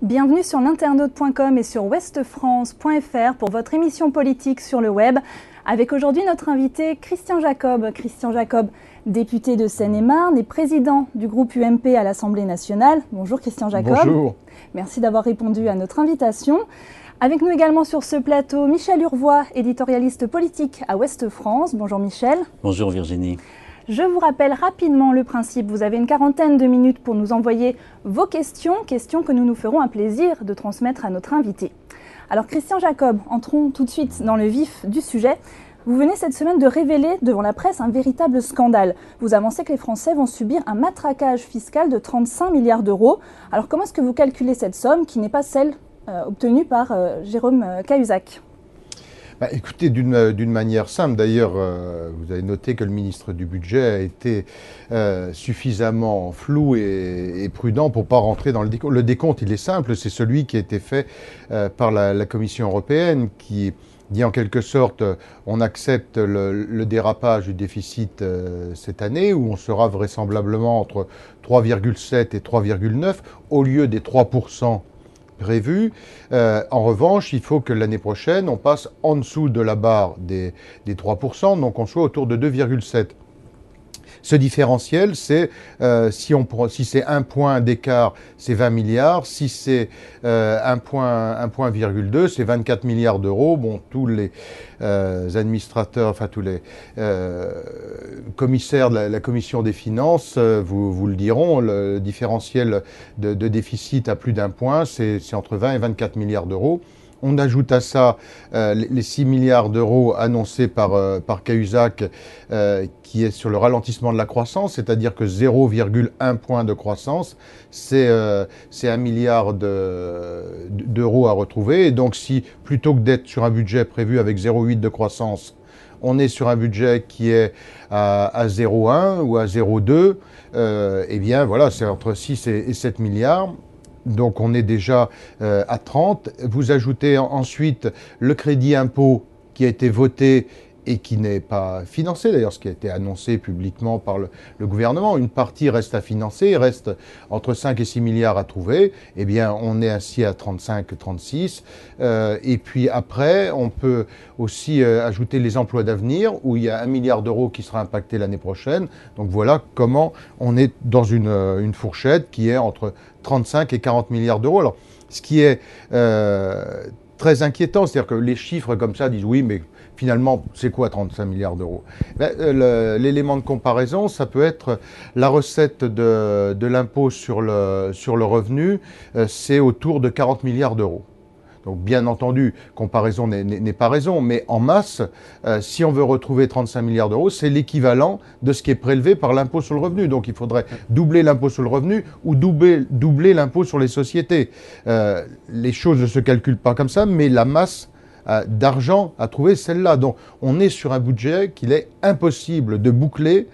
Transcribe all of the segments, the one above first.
Bienvenue sur l'internaute.com et sur ouestfrance.fr pour votre émission politique sur le web. Avec aujourd'hui notre invité Christian Jacob. Christian Jacob, député de Seine-et-Marne et président du groupe UMP à l'Assemblée nationale. Bonjour Christian Jacob. Bonjour. Merci d'avoir répondu à notre invitation. Avec nous également sur ce plateau, Michel Urvois, éditorialiste politique à Ouest France. Bonjour Michel. Bonjour Virginie. Je vous rappelle rapidement le principe. Vous avez une quarantaine de minutes pour nous envoyer vos questions que nous nous ferons un plaisir de transmettre à notre invité. Alors Christian Jacob, entrons tout de suite dans le vif du sujet. Vous venez cette semaine de révéler devant la presse un véritable scandale. Vous avancez que les Français vont subir un matraquage fiscal de 35 milliards d'euros. Alors comment est-ce que vous calculez cette somme qui n'est pas celle obtenue par Jérôme Cahuzac ? Écoutez, d'une manière simple, d'ailleurs, vous avez noté que le ministre du Budget a été suffisamment flou et prudent pour ne pas rentrer dans le décompte. Le décompte, il est simple, c'est celui qui a été fait par la Commission européenne, qui dit en quelque sorte, on accepte le dérapage du déficit cette année, où on sera vraisemblablement entre 3,7 et 3,9, au lieu des 3% prévu. En revanche, il faut que l'année prochaine, on passe en dessous de la barre des 3%, donc on soit autour de 2,7%. Ce différentiel, c'est si c'est 1 point d'écart, c'est 20 milliards. Si c'est 1,2, c'est 24 milliards d'euros. Bon, tous les administrateurs, enfin tous les commissaires de la Commission des finances vous le diront. Le différentiel de déficit à plus d'1 point, c'est entre 20 et 24 milliards d'euros. On ajoute à ça les 6 milliards d'euros annoncés par Cahuzac, qui est sur le ralentissement de la croissance, c'est-à-dire que 0,1 point de croissance, c'est 1 milliard d'euros à retrouver. Et donc si, plutôt que d'être sur un budget prévu avec 0,8 de croissance, on est sur un budget qui est à 0,1 ou à 0,2, eh bien voilà, c'est entre 6 et 7 milliards. Donc on est déjà à 30. Vous ajoutez ensuite le crédit impôt qui a été voté et qui n'est pas financé, d'ailleurs, ce qui a été annoncé publiquement par le gouvernement. Une partie reste à financer, il reste entre 5 et 6 milliards à trouver. Eh bien, on est ainsi à 35, 36. Et puis après, on peut aussi ajouter les emplois d'avenir, où il y a 1 milliard d'euros qui sera impacté l'année prochaine. Donc voilà comment on est dans une fourchette qui est entre 35 et 40 milliards d'euros. Alors, ce qui est très inquiétant, c'est-à-dire que les chiffres comme ça disent oui, mais finalement, c'est quoi 35 milliards d'euros ? L'élément de comparaison, ça peut être la recette de l'impôt sur le revenu, c'est autour de 40 milliards d'euros. Donc bien entendu, comparaison n'est pas raison, mais en masse, si on veut retrouver 35 milliards d'euros, c'est l'équivalent de ce qui est prélevé par l'impôt sur le revenu. Donc il faudrait doubler l'impôt sur le revenu ou doubler l'impôt sur les sociétés. Les choses ne se calculent pas comme ça, mais la masse d'argent à trouver, celle-là. Donc on est sur un budget qu'il est impossible de boucler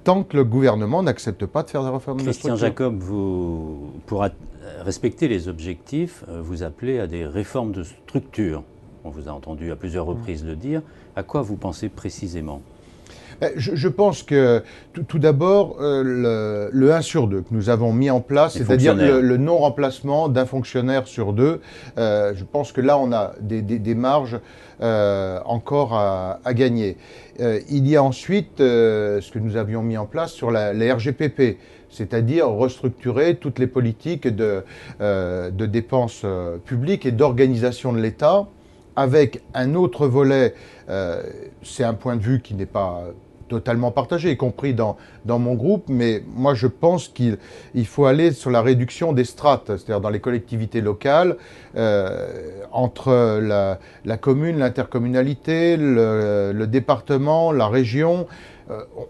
tant que le gouvernement n'accepte pas de faire des réformes de structure. Christian Jacob, pour respecter les objectifs, vous appelez à des réformes de structure. On vous a entendu à plusieurs reprises le dire. À quoi vous pensez précisément ? Je pense que tout d'abord, le 1 sur 2 que nous avons mis en place, c'est-à-dire le non-remplacement d'un fonctionnaire sur 2, je pense que là, on a des marges encore à gagner. Il y a ensuite ce que nous avions mis en place sur la RGPP, c'est-à-dire restructurer toutes les politiques de dépenses publiques et d'organisation de l'État, avec un autre volet, c'est un point de vue qui n'est pas totalement partagé, y compris dans mon groupe, mais moi je pense qu'il faut aller sur la réduction des strates, c'est-à-dire dans les collectivités locales, entre la commune, l'intercommunalité, le département, la région,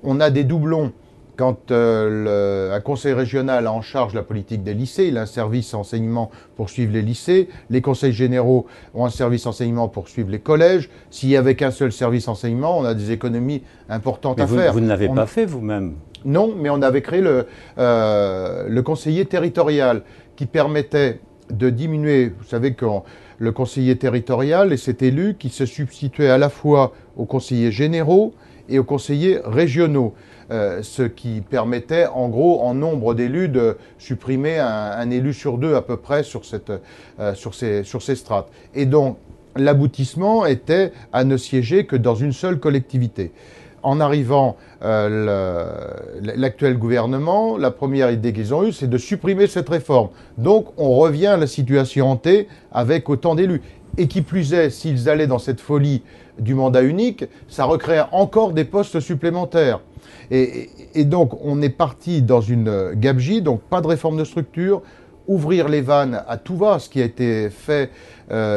on a des doublons. Quand un conseil régional a en charge la politique des lycées, il a un service enseignement pour suivre les lycées. Les conseils généraux ont un service enseignement pour suivre les collèges. S'il n'y avait qu'un seul service enseignement, on a des économies importantes à faire. Vous ne l'avez pas fait vous-même ? Non, mais on avait créé le conseiller territorial qui permettait de diminuer. Vous savez que le conseiller territorial est cet élu qui se substituait à la fois aux conseillers généraux et aux conseillers régionaux, ce qui permettait en gros en nombre d'élus de supprimer un élu sur deux à peu près sur ces strates. Et donc l'aboutissement était à ne siéger que dans une seule collectivité. En arrivant l'actuel gouvernement, la première idée qu'ils ont eue, c'est de supprimer cette réforme. Donc on revient à la situation hantée avec autant d'élus. Et qui plus est, s'ils allaient dans cette folie du mandat unique, ça recréerait encore des postes supplémentaires. Et donc on est parti dans une gabegie, donc pas de réforme de structure, ouvrir les vannes à tout va, ce qui a été fait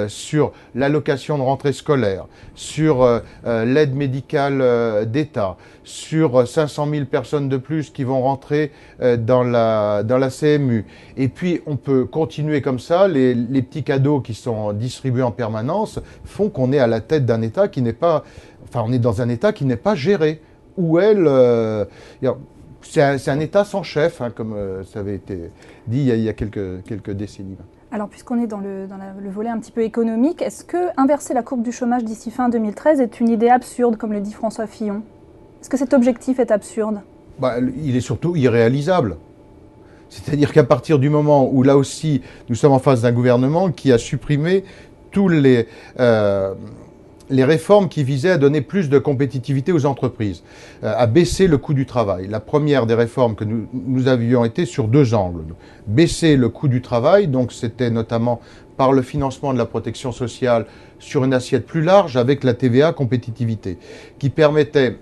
sur l'allocation de rentrée scolaire, sur l'aide médicale d'État, sur 500 000 personnes de plus qui vont rentrer dans la CMU. Et puis on peut continuer comme ça, les petits cadeaux qui sont distribués en permanence font qu'on est à la tête d'un État qui n'est pas... Enfin, on est dans un État qui n'est pas géré, où c'est un État sans chef, hein, comme ça avait été dit il y a quelques décennies. Alors, puisqu'on est dans le volet un petit peu économique, est-ce que inverser la courbe du chômage d'ici fin 2013 est une idée absurde, comme le dit François Fillon? Est-ce que cet objectif est absurde? Il est surtout irréalisable. C'est-à-dire qu'à partir du moment où, là aussi, nous sommes en face d'un gouvernement qui a supprimé tous les réformes qui visaient à donner plus de compétitivité aux entreprises, à baisser le coût du travail. La première des réformes que nous avions été sur deux angles. Baisser le coût du travail, donc c'était notamment par le financement de la protection sociale sur une assiette plus large avec la TVA compétitivité, qui permettait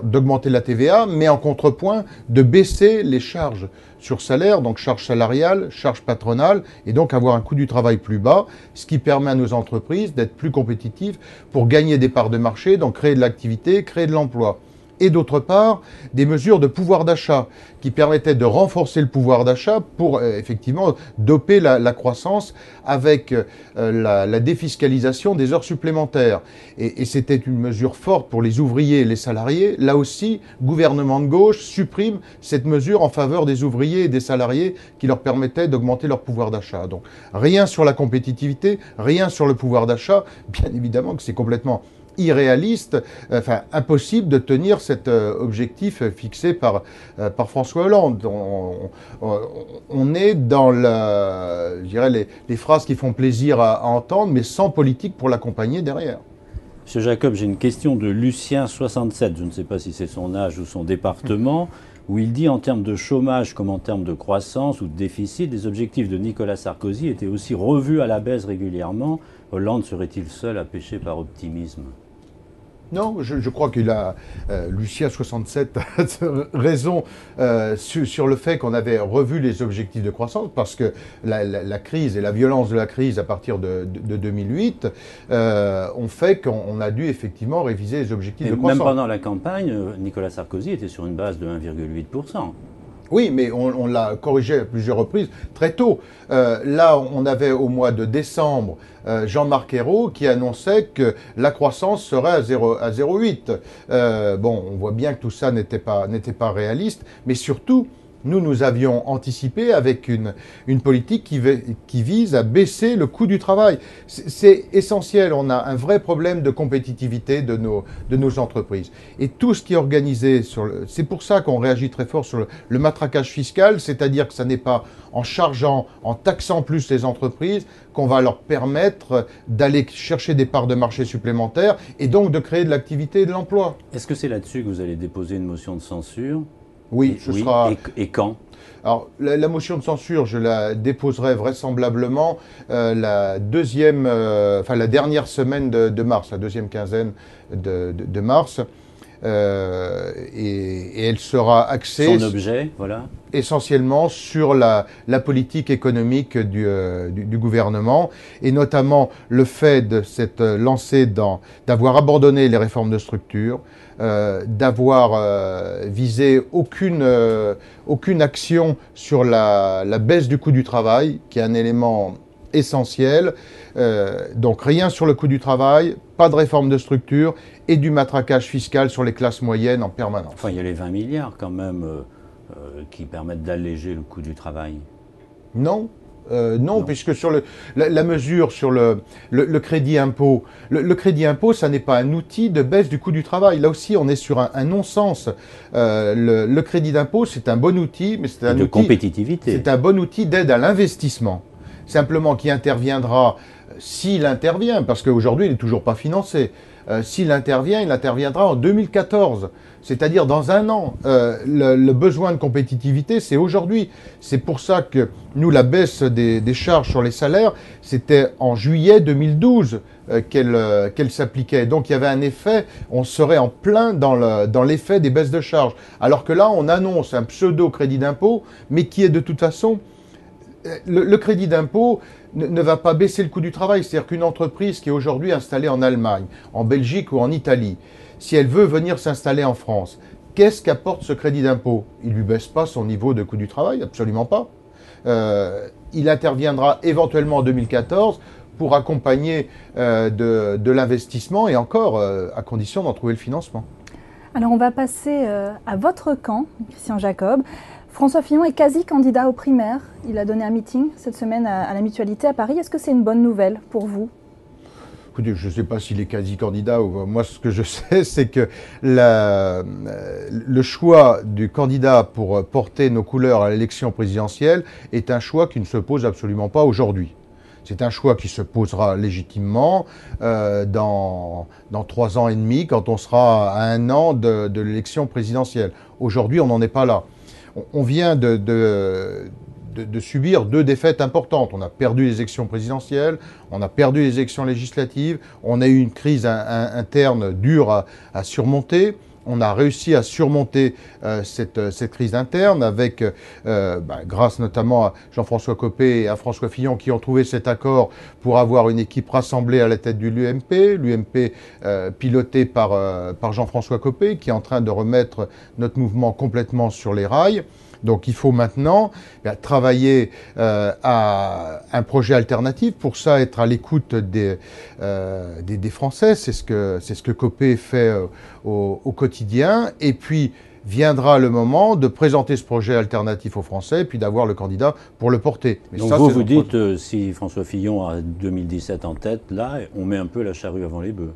d'augmenter la TVA, mais en contrepoint de baisser les charges sur salaire, donc charges salariales, charges patronales, et donc avoir un coût du travail plus bas, ce qui permet à nos entreprises d'être plus compétitives pour gagner des parts de marché, donc créer de l'activité, créer de l'emploi. Et d'autre part, des mesures de pouvoir d'achat qui permettaient de renforcer le pouvoir d'achat pour effectivement doper la croissance avec la défiscalisation des heures supplémentaires. Et c'était une mesure forte pour les ouvriers et les salariés. Là aussi, gouvernement de gauche supprime cette mesure en faveur des ouvriers et des salariés qui leur permettait d'augmenter leur pouvoir d'achat. Donc rien sur la compétitivité, rien sur le pouvoir d'achat. Bien évidemment que c'est complètement irréaliste, enfin impossible de tenir cet objectif fixé par François Hollande. On est dans je dirais les phrases qui font plaisir à entendre, mais sans politique pour l'accompagner derrière. Monsieur Jacob, j'ai une question de Lucien 67, je ne sais pas si c'est son âge ou son département, où il dit en termes de chômage comme en termes de croissance ou de déficit, les objectifs de Nicolas Sarkozy étaient aussi revus à la baisse régulièrement. Hollande serait-il seul à pécher par optimisme ? Non, je crois qu'il a, Lucien 67, raison sur le fait qu'on avait revu les objectifs de croissance, parce que la crise et la violence de la crise à partir de 2008 ont fait qu'on a dû effectivement réviser les objectifs de croissance. Même pendant la campagne, Nicolas Sarkozy était sur une base de 1,8%. Oui, mais on l'a corrigé à plusieurs reprises très tôt. Là, on avait au mois de décembre Jean-Marc Ayrault qui annonçait que la croissance serait à 0,8. Bon, on voit bien que tout ça n'était pas réaliste, mais surtout, nous avions anticipé avec une politique qui vise à baisser le coût du travail. C'est essentiel, on a un vrai problème de compétitivité de nos entreprises. Et tout ce qui est organisé, c'est pour ça qu'on réagit très fort sur le matraquage fiscal, c'est-à-dire que ça n'est pas en chargeant, en taxant plus les entreprises qu'on va leur permettre d'aller chercher des parts de marché supplémentaires et donc de créer de l'activité et de l'emploi. Est-ce que c'est là-dessus que vous allez déposer une motion de censure ? Oui, ce sera... Et quand ? Alors, la motion de censure, je la déposerai vraisemblablement la dernière semaine de mars, la deuxième quinzaine de mars. Et elle sera axée son objet, voilà, essentiellement sur la politique économique du gouvernement, et notamment le fait de s'être lancé d'avoir abandonné les réformes de structure, d'avoir visé aucune action sur la baisse du coût du travail, qui est un élément essentiel. Donc rien sur le coût du travail, pas de réforme de structure et du matraquage fiscal sur les classes moyennes en permanence. Enfin, il y a les 20 milliards quand même qui permettent d'alléger le coût du travail. Non, Non, puisque sur la mesure sur le crédit impôt, le crédit impôt, ça n'est pas un outil de baisse du coût du travail. Là aussi, on est sur un non-sens. Le crédit d'impôt, c'est un bon outil, mais c'est un outil de compétitivité. C'est un bon outil d'aide à l'investissement. Simplement, qui interviendra s'il intervient, parce qu'aujourd'hui, il n'est toujours pas financé. S'il intervient, il interviendra en 2014, c'est-à-dire dans un an. Le besoin de compétitivité, c'est aujourd'hui. C'est pour ça que nous, la baisse des charges sur les salaires, c'était en juillet 2012 qu'elle s'appliquait. Donc il y avait un effet, on serait en plein dans l'effet des baisses de charges. Alors que là, on annonce un pseudo-crédit d'impôt, mais qui est de toute façon... Le crédit d'impôt ne va pas baisser le coût du travail. C'est-à-dire qu'une entreprise qui est aujourd'hui installée en Allemagne, en Belgique ou en Italie, si elle veut venir s'installer en France, qu'est-ce qu'apporte ce crédit d'impôt? Il ne lui baisse pas son niveau de coût du travail, absolument pas. Il interviendra éventuellement en 2014 pour accompagner de l'investissement et encore à condition d'en trouver le financement. Alors on va passer à votre camp, Christian Jacob. François Fillon est quasi candidat aux primaires. Il a donné un meeting cette semaine à la Mutualité à Paris. Est-ce que c'est une bonne nouvelle pour vous? Écoutez, je ne sais pas s'il est quasi candidat. Moi, ce que je sais, c'est que le choix du candidat pour porter nos couleurs à l'élection présidentielle est un choix qui ne se pose absolument pas aujourd'hui. C'est un choix qui se posera légitimement dans 3 ans et demi, quand on sera à 1 an de l'élection présidentielle. Aujourd'hui, on n'en est pas là. On vient de subir 2 défaites importantes. On a perdu les élections présidentielles, on a perdu les élections législatives, on a eu une crise interne dure à surmonter. On a réussi à surmonter cette crise interne avec, grâce notamment à Jean-François Copé et à François Fillon qui ont trouvé cet accord pour avoir une équipe rassemblée à la tête de l'UMP pilotée par Jean-François Copé qui est en train de remettre notre mouvement complètement sur les rails. Donc il faut maintenant travailler à un projet alternatif. Pour ça, être à l'écoute des Français. C'est ce que Copé fait au quotidien. Et puis viendra le moment de présenter ce projet alternatif aux Français et puis d'avoir le candidat pour le porter. Mais donc ça, vous dites, si François Fillon a 2017 en tête, là, on met un peu la charrue avant les bœufs.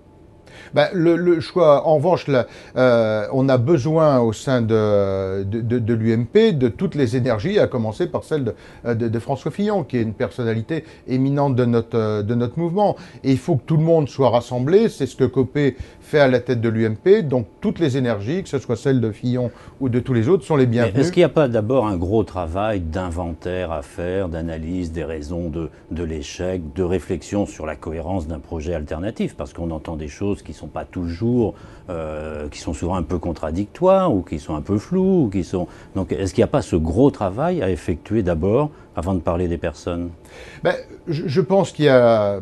Le choix, en revanche, on a besoin au sein de l'UMP de toutes les énergies, à commencer par celle de François Fillon, qui est une personnalité éminente de notre mouvement. Et il faut que tout le monde soit rassemblé, c'est ce que Copé fait à la tête de l'UMP, donc toutes les énergies, que ce soit celle de Fillon ou de tous les autres, sont les bienvenues. Est-ce qu'il n'y a pas d'abord un gros travail d'inventaire à faire, d'analyse des raisons de l'échec, de réflexion sur la cohérence d'un projet alternatif? Parce qu'on entend des choses qui ne sont pas toujours, qui sont souvent un peu contradictoires ou qui sont un peu floues. Donc est-ce qu'il n'y a pas ce gros travail à effectuer d'abord avant de parler des personnes? Je pense qu'il y a...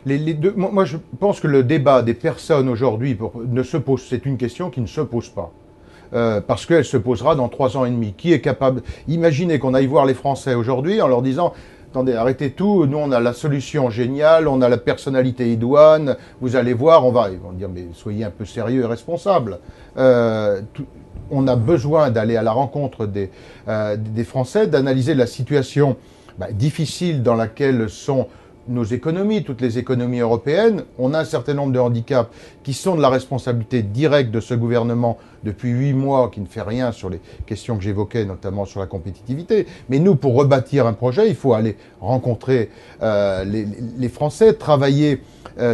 les deux, moi, je pense que le débat des personnes aujourd'hui c'est une question qui ne se pose pas. Parce qu'elle se posera dans 3 ans et demi. Qui est capable... Imaginez qu'on aille voir les Français aujourd'hui en leur disant... Attendez, arrêtez tout, nous on a la solution géniale, on a la personnalité idoine, vous allez voir, ils vont dire, mais soyez un peu sérieux et responsable. On a besoin d'aller à la rencontre des Français, d'analyser la situation difficile dans laquelle sont nos économies, toutes les économies européennes. On a un certain nombre de handicaps qui sont de la responsabilité directe de ce gouvernement depuis 8 mois, qui ne fait rien sur les questions que j'évoquais, notamment sur la compétitivité. Mais nous, pour rebâtir un projet, il faut aller rencontrer les Français, travailler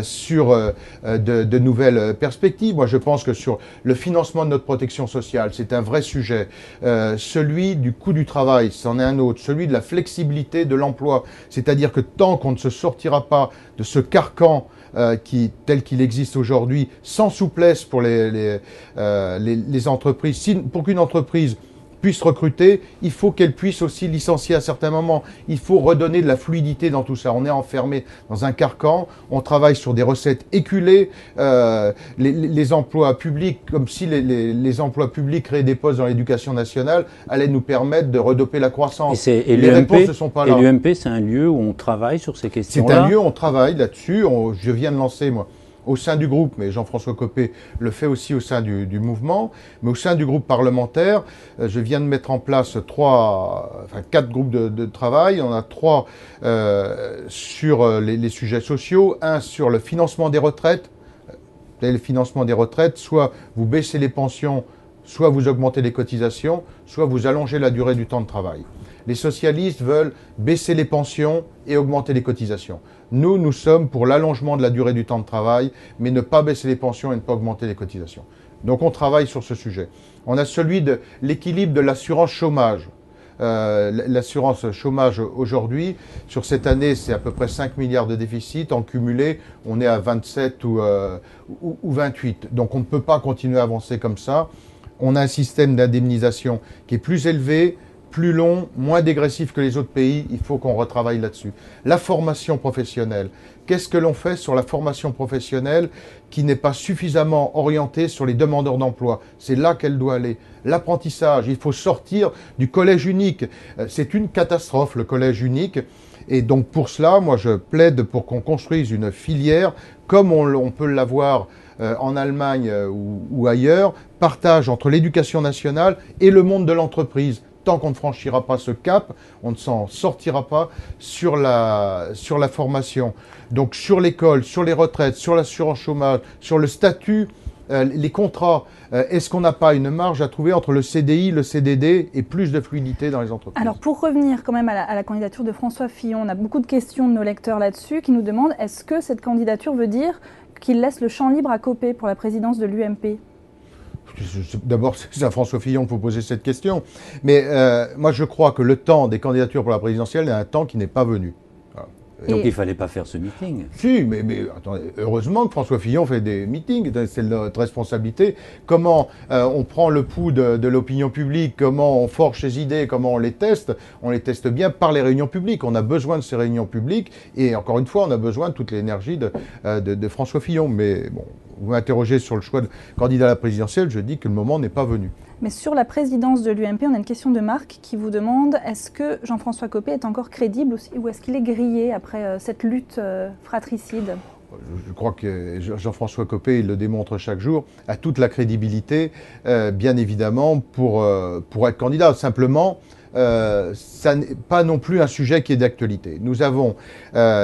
sur de nouvelles perspectives. Moi, je pense que sur le financement de notre protection sociale, c'est un vrai sujet. Celui du coût du travail, c'en est un autre. Celui de la flexibilité de l'emploi. C'est-à-dire que tant qu'on ne se sortira pas de ce carcan tel qu'il existe aujourd'hui, sans souplesse pour les entreprises, pour qu'une entreprise puisse recruter, il faut qu'elle puisse aussi licencier à certains moments. Il faut redonner de la fluidité dans tout ça. On est enfermé dans un carcan, on travaille sur des recettes éculées, les emplois publics, comme si les emplois publics créés des postes dans l'éducation nationale allaient nous permettre de redoper la croissance. Et les réponses ne sont pas là. Et l'UMP, c'est un lieu où on travaille sur ces questions-là? C'est un lieu où on travaille là-dessus. Je viens de lancer, moi, au sein du groupe, mais Jean-François Copé le fait aussi au sein du mouvement, mais au sein du groupe parlementaire, je viens de mettre en place 4 groupes de travail. On a 3 sur les sujets sociaux, un sur le financement des retraites. Le financement des retraites, soit vous baissez les pensions, soit vous augmentez les cotisations, soit vous allongez la durée du temps de travail. Les socialistes veulent baisser les pensions et augmenter les cotisations. Nous sommes pour l'allongement de la durée du temps de travail, mais ne pas baisser les pensions et ne pas augmenter les cotisations. Donc on travaille sur ce sujet. On a celui de l'équilibre de l'assurance chômage. L'assurance chômage aujourd'hui, sur cette année, c'est à peu près 5 milliards de déficit. En cumulé, on est à 27 ou 28. Donc on ne peut pas continuer à avancer comme ça. On a un système d'indemnisation qui est plus élevé, plus long, moins dégressif que les autres pays. Il faut qu'on retravaille là-dessus. La formation professionnelle. Qu'est-ce que l'on fait sur la formation professionnelle qui n'est pas suffisamment orientée sur les demandeurs d'emploi? C'est là qu'elle doit aller. L'apprentissage, il faut sortir du collège unique. C'est une catastrophe, le collège unique. Et donc pour cela, moi je plaide pour qu'on construise une filière comme on peut l'avoir en Allemagne ou ailleurs, partage entre l'éducation nationale et le monde de l'entreprise. Tant qu'on ne franchira pas ce cap, on ne s'en sortira pas sur la formation. Donc sur l'école, sur les retraites, sur l'assurance chômage, sur le statut, les contrats, est-ce qu'on n'a pas une marge à trouver entre le CDI, le CDD et plus de fluidité dans les entreprises? Alors pour revenir quand même à la candidature de François Fillon, on a beaucoup de questions de nos lecteurs là-dessus qui nous demandent est-ce que cette candidature veut dire qu'il laisse le champ libre à Copé pour la présidence de l'UMP? D'abord, c'est à François Fillon qu'il faut poser cette question. Mais moi, je crois que le temps des candidatures pour la présidentielle est un temps qui n'est pas venu. Voilà. Donc il ne fallait pas faire ce meeting. Si, mais attendez, heureusement que François Fillon fait des meetings, c'est notre responsabilité. Comment on prend le pouls de l'opinion publique, comment on forge ses idées, comment on les teste bien par les réunions publiques. On a besoin de ces réunions publiques et encore une fois, on a besoin de toute l'énergie de François Fillon. Mais bon, vous m'interrogez sur le choix de candidat à la présidentielle, je dis que le moment n'est pas venu. Mais sur la présidence de l'UMP, on a une question de Marc qui vous demande est-ce que Jean-François Copé est encore crédible aussi, ou est-ce qu'il est grillé après cette lutte fratricide? Je crois que Jean-François Copé, il le démontre chaque jour, a toute la crédibilité, bien évidemment, pour être candidat. Simplement, ça n'est pas non plus un sujet qui est d'actualité. Nous avons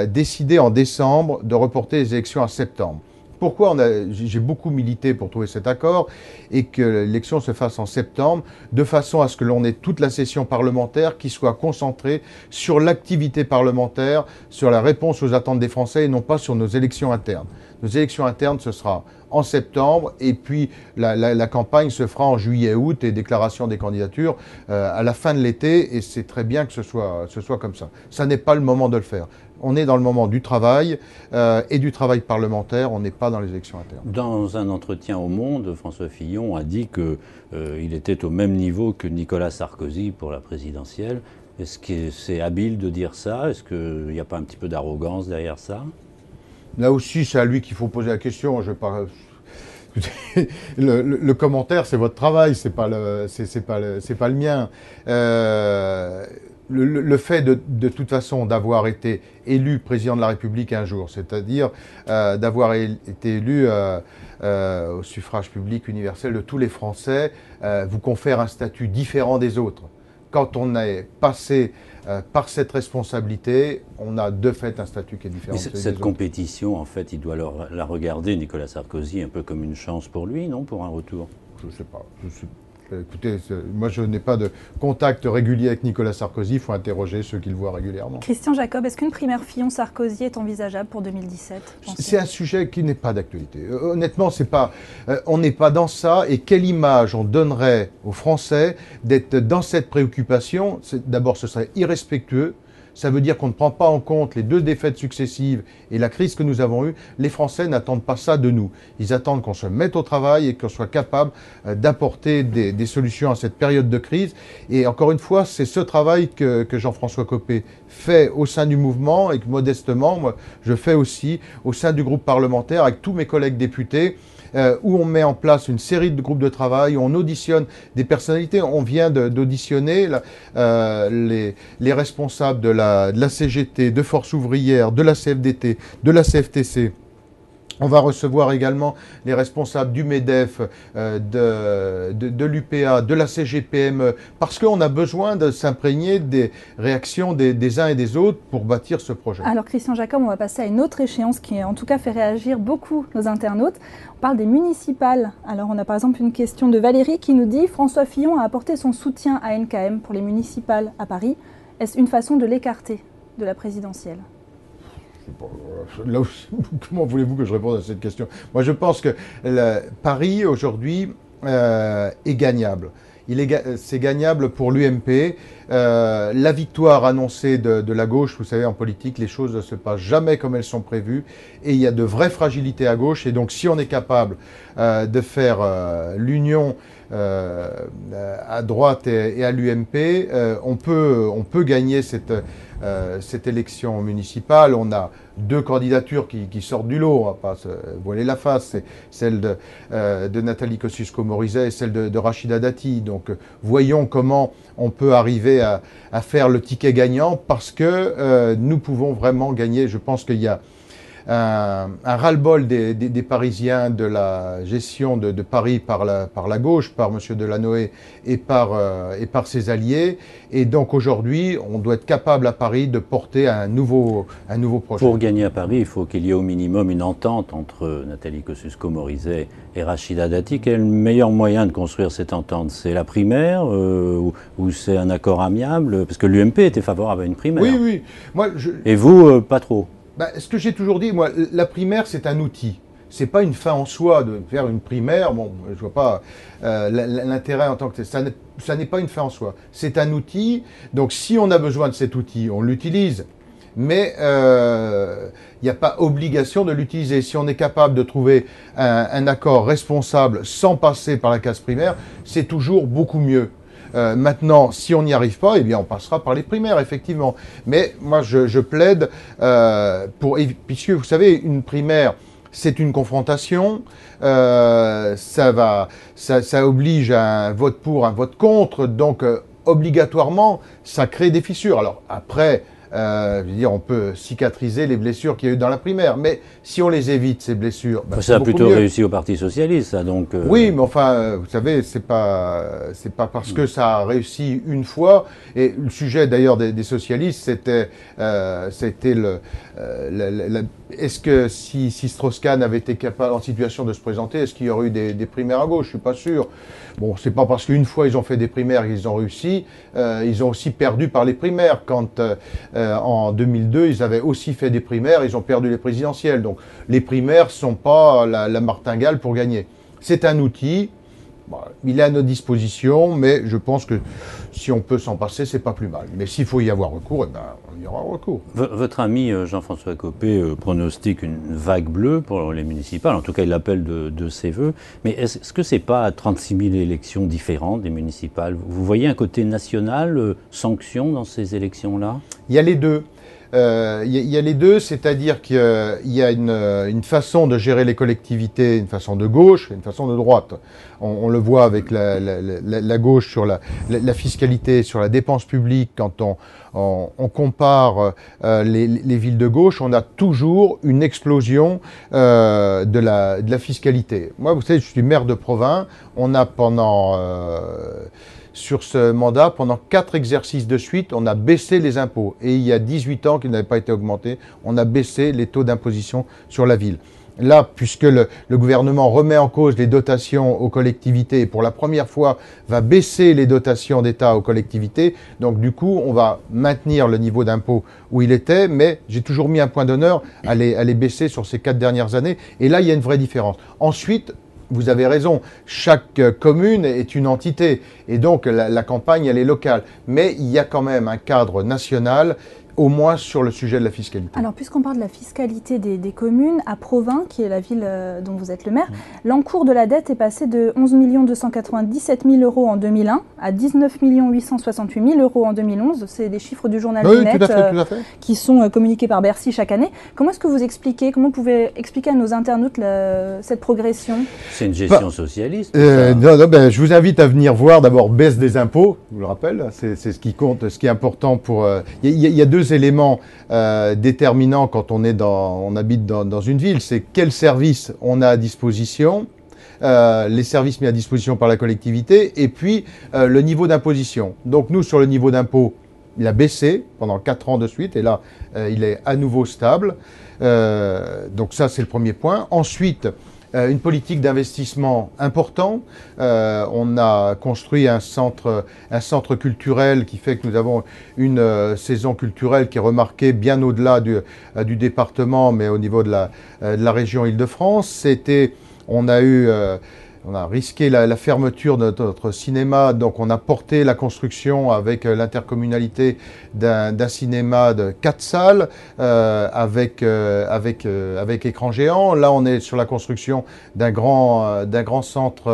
décidé en décembre de reporter les élections à septembre. Pourquoi j'ai beaucoup milité pour trouver cet accord et que l'élection se fasse en septembre, de façon à ce que l'on ait toute la session parlementaire qui soit concentrée sur l'activité parlementaire, sur la réponse aux attentes des Français et non pas sur nos élections internes. Nos élections internes, ce sera en septembre et puis la campagne se fera en juillet-août et déclaration des candidatures à la fin de l'été et c'est très bien que ce soit comme ça. Ça n'est pas le moment de le faire. On est dans le moment du travail et du travail parlementaire, on n'est pas dans les élections internes. Dans un entretien au Monde, François Fillon a dit qu'il était au même niveau que Nicolas Sarkozy pour la présidentielle. Est-ce que c'est habile de dire ça? Est-ce qu'il n'y a pas un petit peu d'arrogance derrière ça? Là aussi, c'est à lui qu'il faut poser la question. Je vais pas... le commentaire, c'est votre travail, c'est pas le mien. Le fait de toute façon d'avoir été élu président de la République un jour, c'est-à-dire d'avoir été élu au suffrage public universel de tous les Français, vous confère un statut différent des autres. Quand on est passé par cette responsabilité, on a de fait un statut qui est différent. Mais cette compétition, en fait, il doit la regarder, Nicolas Sarkozy, un peu comme une chance pour lui, non, pour un retour? Je ne sais pas. Écoutez, moi je n'ai pas de contact régulier avec Nicolas Sarkozy, il faut interroger ceux qui le voient régulièrement. Christian Jacob, est-ce qu'une primaire Fillon-Sarkozy est envisageable pour 2017? C'est un sujet qui n'est pas d'actualité. Honnêtement, on n'est pas dans ça. Et quelle image on donnerait aux Français d'être dans cette préoccupation? D'abord, ce serait irrespectueux. Ça veut dire qu'on ne prend pas en compte les 2 défaites successives et la crise que nous avons eue. Les Français n'attendent pas ça de nous. Ils attendent qu'on se mette au travail et qu'on soit capable d'apporter des solutions à cette période de crise. Et encore une fois, c'est ce travail que Jean-François Copé fait au sein du mouvement et que modestement, moi, je fais aussi au sein du groupe parlementaire avec tous mes collègues députés. Où on met en place une série de groupes de travail, où on auditionne des personnalités. On vient d'auditionner les responsables de la CGT, de Force ouvrière, de la CFDT, de la CFTC, On va recevoir également les responsables du MEDEF, de l'UPA, de la CGPME, parce qu'on a besoin de s'imprégner des réactions des uns et des autres pour bâtir ce projet. Alors Christian Jacob, on va passer à une autre échéance qui en tout cas fait réagir beaucoup nos internautes. On parle des municipales. Alors on a par exemple une question de Valérie qui nous dit « François Fillon a apporté son soutien à NKM pour les municipales à Paris. Est-ce une façon de l'écarter de la présidentielle ?» Là aussi, comment voulez-vous que je réponde à cette question? Moi, je pense que Paris, aujourd'hui, est gagnable. C'est gagnable pour l'UMP. La victoire annoncée de la gauche, vous savez, en politique, les choses ne se passent jamais comme elles sont prévues. Et il y a de vraies fragilités à gauche. Et donc, si on est capable de faire l'union à droite et à l'UMP, on peut gagner cette élection municipale. On a deux candidatures qui sortent du lot, on va pas se voiler la face, c'est celle de Nathalie Kosciusko-Morizet et celle de Rachida Dati. Donc voyons comment on peut arriver à faire le ticket gagnant, parce que nous pouvons vraiment gagner. Je pense qu'il y a un ras-le-bol des Parisiens de la gestion de Paris par la gauche, par M. Delanoë et par ses alliés. Et donc aujourd'hui, on doit être capable à Paris de porter un nouveau projet. Pour gagner à Paris, il faut qu'il y ait au minimum une entente entre Nathalie Kosciusko-Morizet et Rachida Dati. Quel est le meilleur moyen de construire cette entente? C'est la primaire ou c'est un accord amiable? Parce que l'UMP était favorable à une primaire. Oui, oui. Moi, Et vous, pas trop? Ce que j'ai toujours dit, moi, la primaire, c'est un outil. C'est pas une fin en soi de faire une primaire. Bon, je vois pas l'intérêt en tant que ça n'est pas une fin en soi. C'est un outil. Donc, si on a besoin de cet outil, on l'utilise. Mais il n'y a pas obligation de l'utiliser. Si on est capable de trouver un accord responsable sans passer par la case primaire, c'est toujours beaucoup mieux. Maintenant, si on n'y arrive pas, eh bien, on passera par les primaires, effectivement. Mais moi, je plaide puisque vous savez, une primaire, c'est une confrontation. Ça oblige à un vote pour, un vote contre. Donc, obligatoirement, ça crée des fissures. Alors après, je veux dire, on peut cicatriser les blessures qu'il y a eu dans la primaire, mais si on les évite, ces blessures, ça a plutôt réussi au Parti socialiste, ça, donc. Oui, mais enfin, vous savez, c'est pas parce que ça a réussi une fois. Et le sujet d'ailleurs des socialistes, c'était est-ce que si Strauss-Kahn avait été capable, en situation de se présenter, est-ce qu'il y aurait eu des primaires à gauche? Je suis pas sûr. Bon, c'est pas parce qu'une fois ils ont fait des primaires qu'ils ont réussi. Ils ont aussi perdu par les primaires. Quand en 2002, ils avaient aussi fait des primaires, ils ont perdu les présidentielles. Donc les primaires sont pas la martingale pour gagner. C'est un outil. Il est à notre disposition, mais je pense que si on peut s'en passer, c'est pas plus mal. Mais s'il faut y avoir recours, eh ben, on y aura recours. Votre ami Jean-François Copé pronostique une vague bleue pour les municipales. En tout cas, il l'appelle de ses voeux. Mais est-ce que c'est pas 36 000 élections différentes des municipales? Vous voyez un côté national, sanction dans ces élections-là? Il y a les deux. Il y a les deux, c'est-à-dire qu'il y a une façon de gérer les collectivités, une façon de gauche et une façon de droite. On le voit avec la gauche sur la fiscalité, sur la dépense publique. Quand on compare les villes de gauche, on a toujours une explosion de la fiscalité. Moi, vous savez, je suis maire de Provins. On a sur ce mandat, pendant 4 exercices de suite, on a baissé les impôts. Et il y a 18 ans qu'ils n'avaient pas été augmentés, on a baissé les taux d'imposition sur la ville. Là, puisque le gouvernement remet en cause les dotations aux collectivités et pour la première fois va baisser les dotations d'État aux collectivités, donc du coup, on va maintenir le niveau d'impôt où il était, mais j'ai toujours mis un point d'honneur à les baisser sur ces 4 dernières années. Et là, il y a une vraie différence. Ensuite, vous avez raison, chaque commune est une entité et donc la campagne, elle est locale. Mais il y a quand même un cadre national, au moins sur le sujet de la fiscalité. Alors, puisqu'on parle de la fiscalité des communes, à Provins, qui est la ville dont vous êtes le maire, l'encours de la dette est passé de 11 297 000 euros en 2001 à 19 868 000 euros en 2011. C'est des chiffres du journal du Net tout à fait. Qui sont communiqués par Bercy chaque année. Comment est-ce que vous expliquez, comment vous pouvez expliquer à nos internautes cette progression? C'est une gestion socialiste. Non, je vous invite à venir voir d'abord baisse des impôts, je vous le rappelle, c'est ce qui compte, ce qui est important pour... Il y a deux deux éléments déterminants quand on habite dans une ville. C'est quels services on a à disposition, les services mis à disposition par la collectivité, et puis le niveau d'imposition. Donc nous, sur le niveau d'impôt, il a baissé pendant 4 ans de suite, et là, il est à nouveau stable. Donc ça, c'est le premier point. Ensuite, une politique d'investissement important. On a construit un centre culturel qui fait que nous avons une saison culturelle qui est remarquée bien au-delà du département, mais au niveau de la région Île-de-France. On a risqué la fermeture de notre cinéma, donc on a porté la construction avec l'intercommunalité d'un cinéma de 4 salles avec écran géant. Là, on est sur la construction d'un grand centre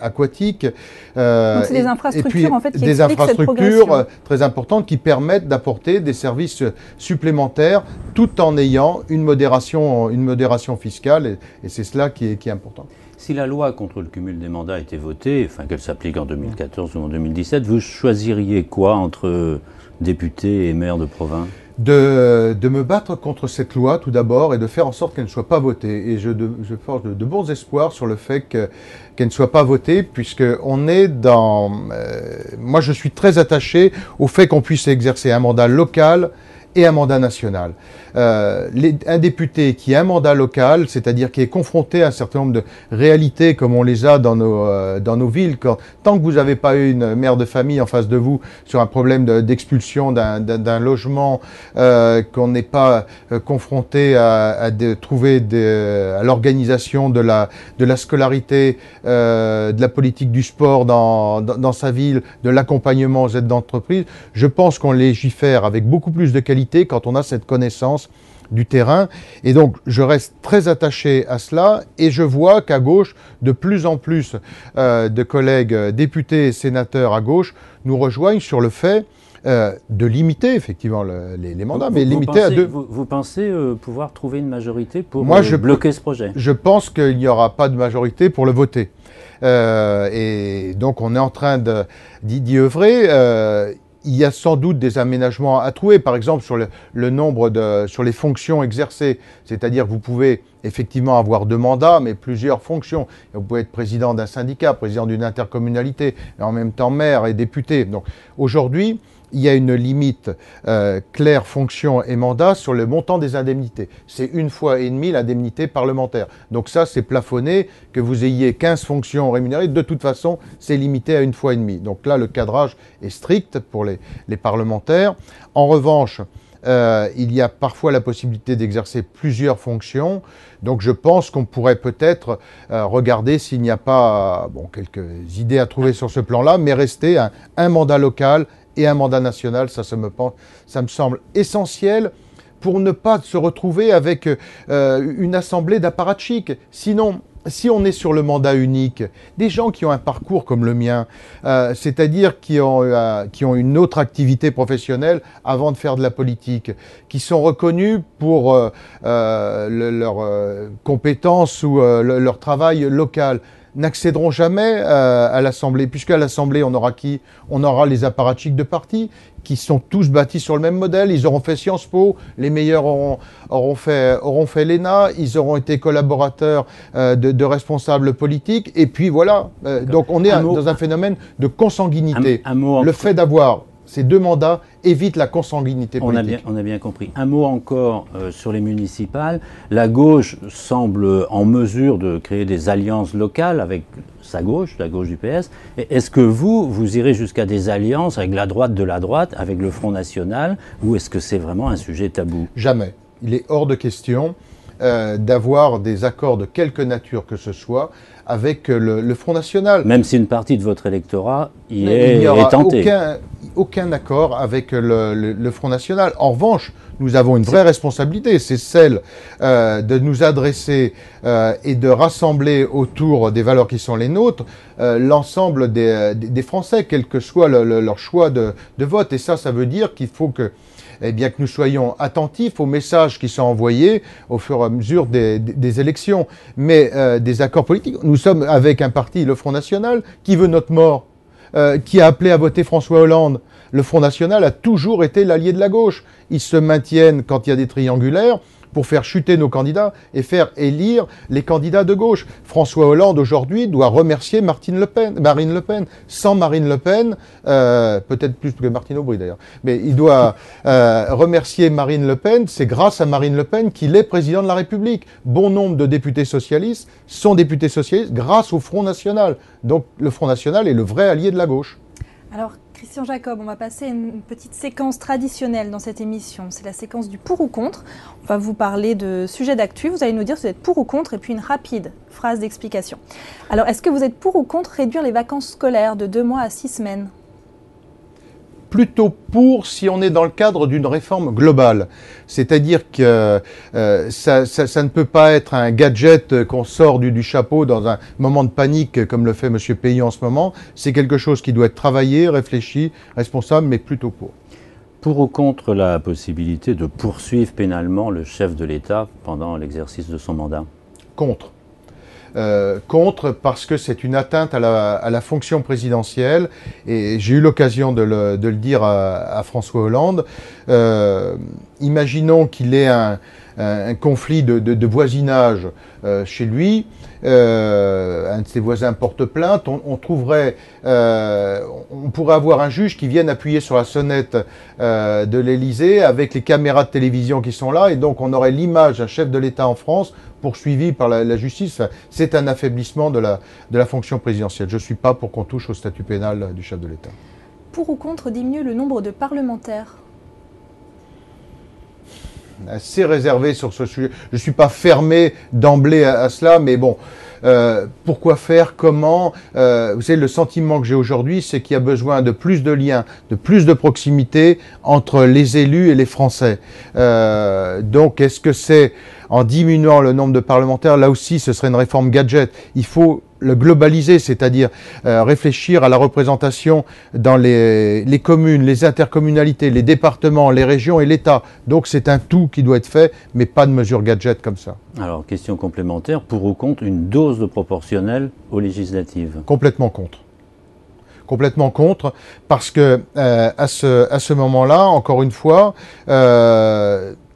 aquatique. Donc c'est des infrastructures et puis, en fait qui des expliquent cette progression. infrastructures très importantes qui permettent d'apporter des services supplémentaires tout en ayant une modération fiscale, et c'est cela qui est important. Si la loi contre le cumul des mandats était votée, enfin qu'elle s'applique en 2014 ou en 2017, vous choisiriez quoi entre député et maire de province ? De me battre contre cette loi tout d'abord et de faire en sorte qu'elle ne soit pas votée. Et je forge de bons espoirs sur le fait qu'elle ne soit pas votée, puisqu'on est dans... moi, je suis très attaché au fait qu'on puisse exercer un mandat local et un mandat national. Un député qui a un mandat local, c'est-à-dire qui est confronté à un certain nombre de réalités comme on les a dans nos villes, tant que vous n'avez pas eu une mère de famille en face de vous sur un problème d'expulsion d'un logement, qu'on n'est pas confronté à l'organisation de la scolarité, de la politique du sport dans sa ville, de l'accompagnement aux aides d'entreprise, je pense qu'on légifère avec beaucoup plus de qualité quand on a cette connaissance du terrain. Et donc, je reste très attaché à cela, et je vois qu'à gauche, de plus en plus de collègues députés et sénateurs à gauche nous rejoignent sur le fait de limiter effectivement les mandats, mais limiter à 2. Vous pensez pouvoir trouver une majorité pour bloquer ce projet ? Je pense qu'il n'y aura pas de majorité pour le voter. Et donc, on est en train d'y œuvrer. Il y a sans doute des aménagements à trouver, par exemple sur le nombre sur les fonctions exercées. C'est-à-dire que vous pouvez effectivement avoir 2 mandats, mais plusieurs fonctions. Vous pouvez être président d'un syndicat, président d'une intercommunalité, et en même temps maire et député. Donc aujourd'hui, il y a une limite claire, fonction et mandat sur le montant des indemnités. C'est 1,5 fois l'indemnité parlementaire. Donc ça, c'est plafonné, que vous ayez 15 fonctions rémunérées. De toute façon, c'est limité à 1,5 fois. Donc là, le cadrage est strict pour les parlementaires. En revanche, il y a parfois la possibilité d'exercer plusieurs fonctions. Donc je pense qu'on pourrait peut-être regarder s'il n'y a pas quelques idées à trouver sur ce plan-là, mais rester un mandat local et un mandat national, ça me semble essentiel pour ne pas se retrouver avec une assemblée d'apparatchiks. Sinon, si on est sur le mandat unique, des gens qui ont un parcours comme le mien, c'est-à-dire qui ont une autre activité professionnelle avant de faire de la politique, qui sont reconnus pour leurs compétences ou leur travail local, n'accéderont jamais à l'Assemblée, puisqu'à l'Assemblée, on aura qui ? On aura les apparatchiks de parti, qui sont tous bâtis sur le même modèle. Ils auront fait Sciences Po, les meilleurs auront fait l'ENA, ils auront été collaborateurs de responsables politiques, et puis voilà. Donc on est dans un phénomène de consanguinité. Le fait d'avoir ces 2 mandats évite la consanguinité politique. On a bien compris. Un mot encore sur les municipales. La gauche semble en mesure de créer des alliances locales avec sa gauche, la gauche du PS. Est-ce que vous irez jusqu'à des alliances avec la droite de la droite, avec le Front National, ou est-ce que c'est vraiment un sujet tabou ? Jamais. Il est hors de question d'avoir des accords de quelque nature que ce soit avec le Front National. Même si une partie de votre électorat est tentée. Il n'y aura aucun accord avec le Front National. En revanche, nous avons une vraie responsabilité, c'est celle de nous adresser et de rassembler autour des valeurs qui sont les nôtres l'ensemble des Français, quel que soit leur choix de vote. Et ça veut dire qu'il faut que nous soyons attentifs aux messages qui sont envoyés au fur et à mesure des élections. Mais des accords politiques, nous sommes avec un parti, le Front National, qui veut notre mort. qui a appelé à voter François Hollande. Le Front National a toujours été l'allié de la gauche. Ils se maintiennent quand il y a des triangulaires pour faire chuter nos candidats et faire élire les candidats de gauche. François Hollande, aujourd'hui, doit remercier Marine Le Pen. Sans Marine Le Pen, peut-être plus que Martine Aubry d'ailleurs, mais il doit remercier Marine Le Pen. C'est grâce à Marine Le Pen qu'il est président de la République. Bon nombre de députés socialistes sont députés socialistes grâce au Front National. Donc le Front National est le vrai allié de la gauche. Alors, Christian Jacob, on va passer à une petite séquence traditionnelle dans cette émission. C'est la séquence du pour ou contre. On va vous parler de sujets d'actu. Vous allez nous dire si vous êtes pour ou contre et puis une rapide phrase d'explication. Alors, est-ce que vous êtes pour ou contre réduire les vacances scolaires de 2 mois à 6 semaines ? Plutôt pour si on est dans le cadre d'une réforme globale. C'est-à-dire que ça ne peut pas être un gadget qu'on sort du chapeau dans un moment de panique comme le fait M. Payon en ce moment. C'est quelque chose qui doit être travaillé, réfléchi, responsable, mais plutôt pour. Pour ou contre la possibilité de poursuivre pénalement le chef de l'État pendant l'exercice de son mandat ? Contre. Contre parce que c'est une atteinte à la fonction présidentielle et j'ai eu l'occasion de le dire à François Hollande. Imaginons qu'il ait un conflit de voisinage chez lui, un de ses voisins porte plainte, on pourrait avoir un juge qui vienne appuyer sur la sonnette de l'Élysée avec les caméras de télévision qui sont là et donc on aurait l'image d'un chef de l'État en France poursuivi par la justice. C'est un affaiblissement de la fonction présidentielle. Je ne suis pas pour qu'on touche au statut pénal du chef de l'État. Pour ou contre diminuer le nombre de parlementaires ? Assez réservé sur ce sujet. Je ne suis pas fermé d'emblée à cela, mais bon, pourquoi faire, comment vous savez, le sentiment que j'ai aujourd'hui, c'est qu'il y a besoin de plus de liens, de plus de proximité entre les élus et les Français. Donc, est-ce que c'est en diminuant le nombre de parlementaires? Là aussi, ce serait une réforme gadget. Il faut le globaliser, c'est-à-dire réfléchir à la représentation dans les communes, les intercommunalités, les départements, les régions et l'État. Donc c'est un tout qui doit être fait, mais pas de mesures gadget comme ça. Alors, question complémentaire, pour ou contre une dose de proportionnelle aux législatives ? Complètement contre. Complètement contre, parce que à ce moment-là, encore une fois,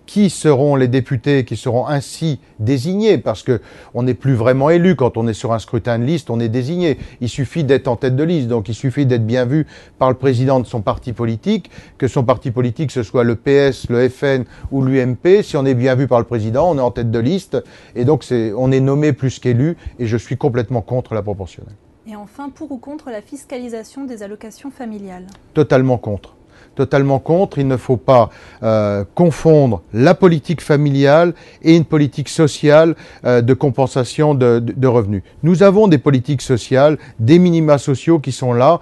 qui seront les députés qui seront ainsi désignés, parce que on n'est plus vraiment élu quand on est sur un scrutin de liste, on est désigné. Il suffit d'être en tête de liste, donc il suffit d'être bien vu par le président de son parti politique, que son parti politique ce soit le PS, le FN ou l'UMP. Si on est bien vu par le président, on est en tête de liste, et donc on est nommé plus qu'élu, et je suis complètement contre la proportionnelle. Et enfin, pour ou contre la fiscalisation des allocations familiales ? Totalement contre. Totalement contre. Il ne faut pas confondre la politique familiale et une politique sociale de compensation de revenus. Nous avons des politiques sociales, des minima sociaux qui sont là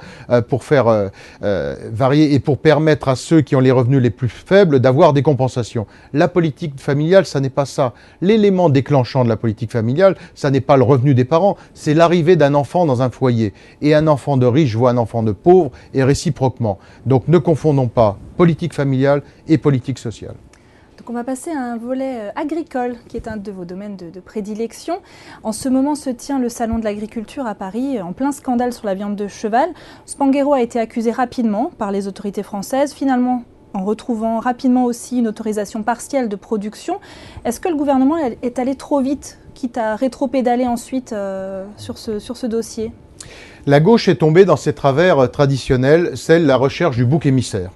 pour faire varier et pour permettre à ceux qui ont les revenus les plus faibles d'avoir des compensations. La politique familiale, ça n'est pas ça. L'élément déclenchant de la politique familiale, ça n'est pas le revenu des parents, c'est l'arrivée d'un enfant dans un foyer. Et un enfant de riche voit un enfant de pauvre et réciproquement. Donc ne confondons pas politique familiale et politique sociale. Donc on va passer à un volet agricole qui est un de vos domaines de prédilection. En ce moment se tient le salon de l'agriculture à Paris, en plein scandale sur la viande de cheval. Spanghero a été accusé rapidement par les autorités françaises, finalement en retrouvant rapidement aussi une autorisation partielle de production. Est-ce que le gouvernement est allé trop vite, quitte à rétropédaler ensuite sur ce dossier ? La gauche est tombée dans ses travers traditionnels, celle de la recherche du bouc émissaire.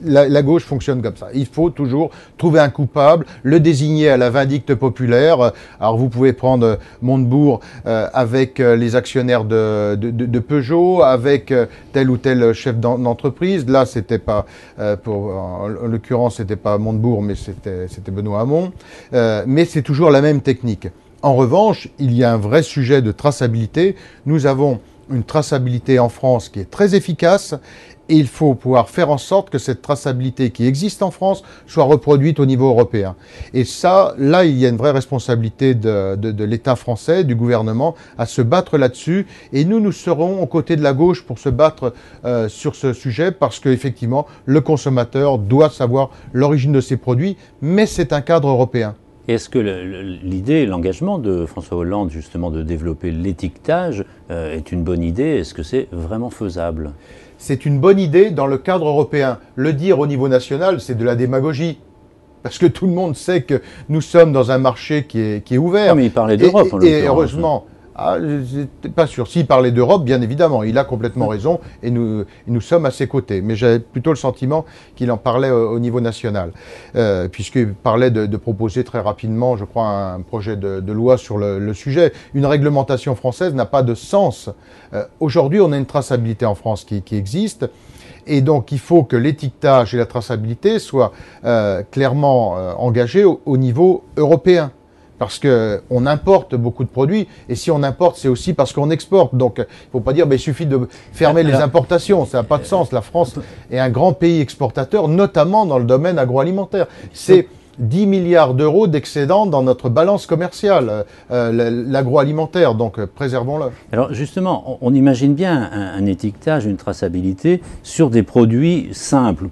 La gauche fonctionne comme ça. Il faut toujours trouver un coupable, le désigner à la vindicte populaire. Alors vous pouvez prendre Montebourg avec les actionnaires de Peugeot, avec tel ou tel chef d'entreprise. Là, c'était pas, en l'occurrence, c'était pas Montebourg, mais c'était Benoît Hamon. Mais c'est toujours la même technique. En revanche, il y a un vrai sujet de traçabilité. Nous avons une traçabilité en France qui est très efficace et il faut pouvoir faire en sorte que cette traçabilité qui existe en France soit reproduite au niveau européen. Et ça, là, il y a une vraie responsabilité de l'État français, du gouvernement, à se battre là-dessus. Et nous serons aux côtés de la gauche pour se battre sur ce sujet parce qu'effectivement, le consommateur doit savoir l'origine de ses produits, mais c'est un cadre européen. Est-ce que l'idée, l'engagement de François Hollande, justement, de développer l'étiquetage est une bonne idée? Est-ce que c'est vraiment faisable? C'est une bonne idée dans le cadre européen. Le dire au niveau national, c'est de la démagogie. Parce que tout le monde sait que nous sommes dans un marché qui est ouvert. Non, mais il parlait d'Europe, en l'occurrence. Et heureusement, je n'étais pas sûr. S'il parlait d'Europe, bien évidemment, il a complètement raison et nous sommes à ses côtés. Mais j'avais plutôt le sentiment qu'il en parlait au niveau national. Puisqu'il parlait de proposer très rapidement, je crois, un projet de loi sur le sujet. Une réglementation française n'a pas de sens. Aujourd'hui, on a une traçabilité en France qui existe. Et donc, il faut que l'étiquetage et la traçabilité soient clairement engagés au niveau européen. Parce qu'on importe beaucoup de produits, et si on importe, c'est aussi parce qu'on exporte. Donc, il ne faut pas dire il suffit de fermer les importations, ça n'a pas de sens. La France est un grand pays exportateur, notamment dans le domaine agroalimentaire. C'est 10 milliards d'euros d'excédent dans notre balance commerciale, l'agroalimentaire, donc préservons-le. Alors justement, on imagine bien un étiquetage, une traçabilité sur des produits simples,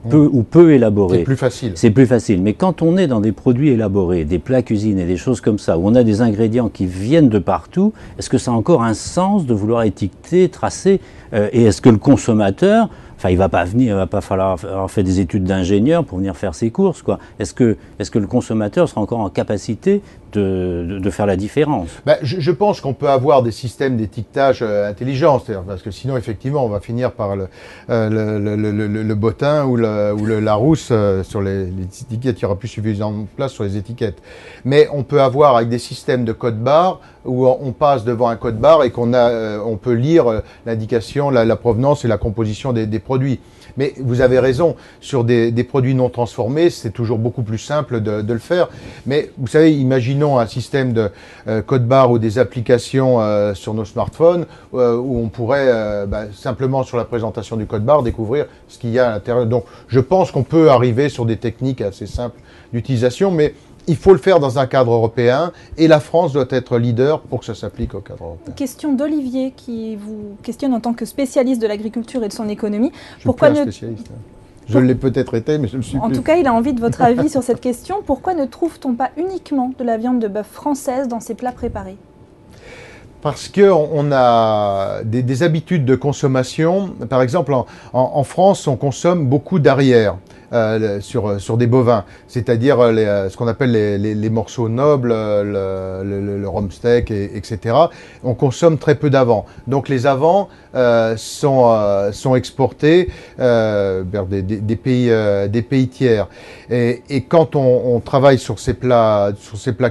peu élaborés. C'est plus facile. C'est plus facile, mais quand on est dans des produits élaborés, des plats cuisine et des choses comme ça, où on a des ingrédients qui viennent de partout, est-ce que ça a encore un sens de vouloir étiqueter, tracer, et est-ce que le consommateur... Enfin, il va pas falloir avoir fait des études d'ingénieur pour venir faire ses courses, quoi. Est-ce que le consommateur sera encore en capacité de faire la différence? Je pense qu'on peut avoir des systèmes d'étiquetage intelligents, parce que sinon, effectivement, on va finir par le bottin ou le Larousse sur les étiquettes. Il n'y aura plus suffisamment de place sur les étiquettes. Mais on peut avoir avec des systèmes de code barre où on passe devant un code barre et on peut lire l'indication, la provenance et la composition des produits. Mais vous avez raison, sur des produits non transformés, c'est toujours beaucoup plus simple de le faire. Mais vous savez, imaginons un système de code barre ou des applications sur nos smartphones où on pourrait simplement sur la présentation du code barre découvrir ce qu'il y a à l'intérieur. Donc je pense qu'on peut arriver sur des techniques assez simples d'utilisation, mais il faut le faire dans un cadre européen et la France doit être leader pour que ça s'applique au cadre européen. Question d'Olivier qui vous questionne en tant que spécialiste de l'agriculture et de son économie. Pourquoi un spécialiste. Je l'ai peut-être été, mais je ne le suis plus. En tout cas, il a envie de votre avis sur cette question. Pourquoi ne trouve-t-on pas uniquement de la viande de bœuf française dans ces plats préparés ? Parce qu'on a des habitudes de consommation. Par exemple, en France, on consomme beaucoup d'arrières sur des bovins, c'est-à-dire ce qu'on appelle les morceaux nobles, le rumsteak, etc. On consomme très peu d'avants. Donc les avants sont exportés vers des pays tiers. Et quand on travaille sur ces plats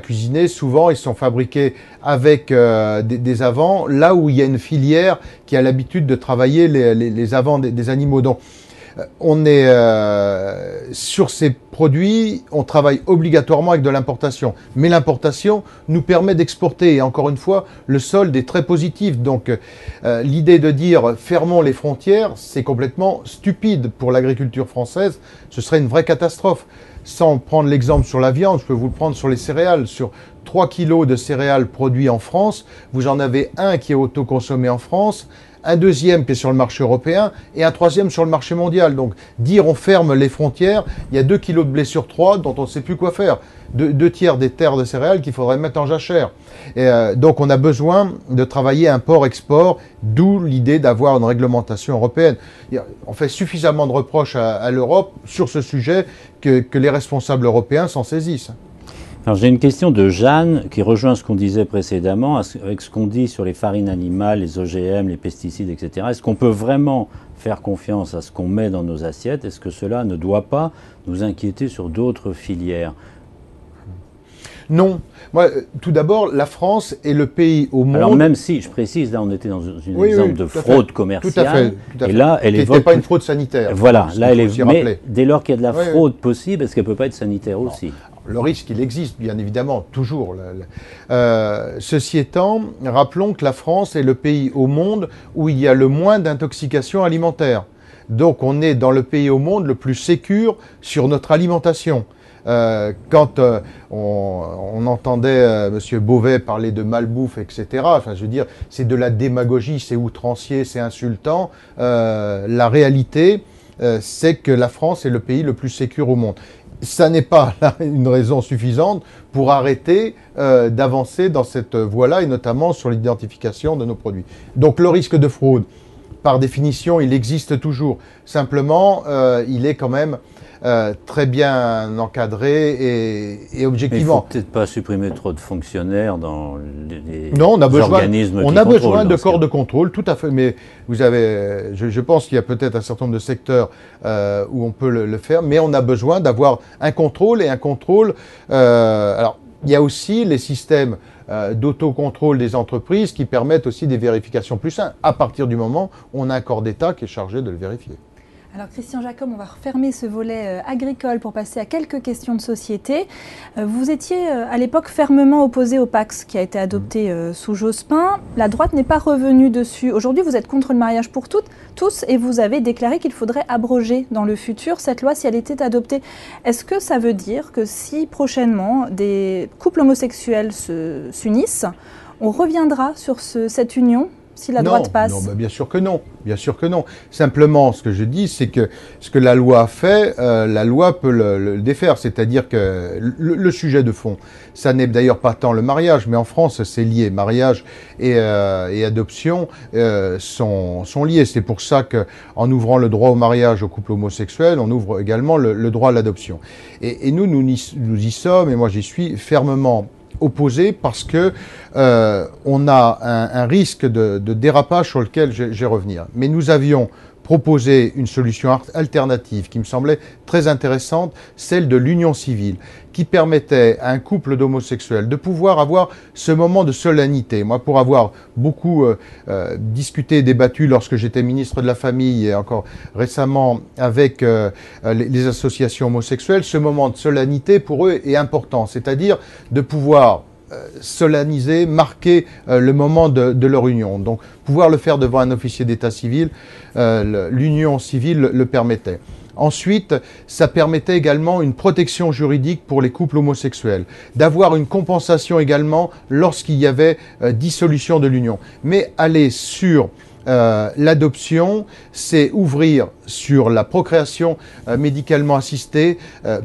cuisinés, souvent ils sont fabriqués avec des avants, là où il y a une filière qui a l'habitude de travailler les avants des animaux. Donc, on est sur ces produits, on travaille obligatoirement avec de l'importation. Mais l'importation nous permet d'exporter. Et encore une fois, le solde est très positif. Donc, l'idée de dire fermons les frontières, c'est complètement stupide pour l'agriculture française. Ce serait une vraie catastrophe. Sans prendre l'exemple sur la viande, je peux vous le prendre sur les céréales. Sur 3 kilos de céréales produits en France, vous en avez un qui est autoconsommé en France, un deuxième qui est sur le marché européen et un troisième sur le marché mondial. Donc dire on ferme les frontières, il y a 2 kilos de blé sur 3 dont on ne sait plus quoi faire. Deux tiers des terres de céréales qu'il faudrait mettre en jachère. Et donc on a besoin de travailler import-export, d'où l'idée d'avoir une réglementation européenne. On fait suffisamment de reproches à l'Europe sur ce sujet que les responsables européens s'en saisissent. Alors j'ai une question de Jeanne qui rejoint ce qu'on disait précédemment, avec ce qu'on dit sur les farines animales, les OGM, les pesticides, etc. Est-ce qu'on peut vraiment faire confiance à ce qu'on met dans nos assiettes? Est-ce que cela ne doit pas nous inquiéter sur d'autres filières? Non. Moi, tout d'abord, la France est le pays au monde... Alors même si, je précise, là on était dans un exemple de fraude commerciale. Tout à fait. Et là, elle évoque... n'était pas une fraude sanitaire. Voilà, là elle est... Mais dès lors qu'il y a de la fraude possible, est-ce qu'elle ne peut pas être sanitaire aussi? Le risque, il existe, bien évidemment, toujours. Ceci étant, rappelons que la France est le pays au monde où il y a le moins d'intoxication alimentaire. Donc on est dans le pays au monde le plus sécure sur notre alimentation. Quand on entendait M. Beauvais parler de malbouffe, etc., enfin, je veux dire, c'est de la démagogie, c'est outrancier, c'est insultant. La réalité, c'est que la France est le pays le plus sécure au monde. Ça n'est pas là, une raison suffisante pour arrêter d'avancer dans cette voie-là, et notamment sur l'identification de nos produits. Donc le risque de fraude, par définition, il existe toujours. Simplement, il est quand même très bien encadré et objectivement. Il ne faut peut-être pas supprimer trop de fonctionnaires dans les non, organismes on a besoin de corps de contrôle, tout à fait. Mais vous avez, je pense qu'il y a peut-être un certain nombre de secteurs où on peut le faire, mais on a besoin d'avoir un contrôle et un contrôle. Alors, il y a aussi les systèmes d'autocontrôle des entreprises qui permettent aussi des vérifications plus simples, à partir du moment où on a un corps d'État qui est chargé de le vérifier. Alors Christian Jacob, on va refermer ce volet agricole pour passer à quelques questions de société. Vous étiez à l'époque fermement opposé au PACS qui a été adopté sous Jospin. La droite n'est pas revenue dessus. Aujourd'hui, vous êtes contre le mariage pour tous et vous avez déclaré qu'il faudrait abroger dans le futur cette loi si elle était adoptée. Est-ce que ça veut dire que si prochainement des couples homosexuels s'unissent, on reviendra sur cette union ? Si la droite passe. Non, bien sûr que non. Bien sûr que non. Simplement, ce que je dis, c'est que ce que la loi a fait, la loi peut le défaire. C'est-à-dire que le sujet de fond, ça n'est d'ailleurs pas tant le mariage, mais en France, c'est lié. Mariage et adoption sont liés. C'est pour ça qu'en ouvrant le droit au mariage aux couples homosexuels, on ouvre également le droit à l'adoption. Et nous y sommes, et moi j'y suis fermement opposé parce que on a un risque de dérapage sur lequel je vais revenir. Mais nous avions proposé une solution alternative qui me semblait très intéressante, celle de l'union civile, qui permettait à un couple d'homosexuels de pouvoir avoir ce moment de solennité. Moi, pour avoir beaucoup discuté et débattu lorsque j'étais ministre de la Famille et encore récemment avec les associations homosexuelles, ce moment de solennité pour eux est important, c'est-à-dire de pouvoir solenniser, marquer le moment de leur union. Donc, pouvoir le faire devant un officier d'état civil, l'union civile le permettait. Ensuite, ça permettait également une protection juridique pour les couples homosexuels, d'avoir une compensation également lorsqu'il y avait dissolution de l'union. Mais aller sur l'adoption, c'est ouvrir sur la procréation médicalement assistée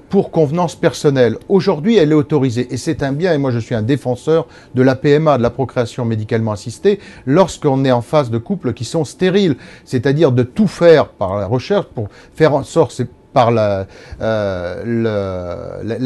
pour convenance personnelle. Aujourd'hui, elle est autorisée et c'est un bien, et moi je suis un défenseur de la PMA, de la procréation médicalement assistée, lorsqu'on est en face de couples qui sont stériles, c'est-à-dire de tout faire par la recherche pour faire en sorte, par la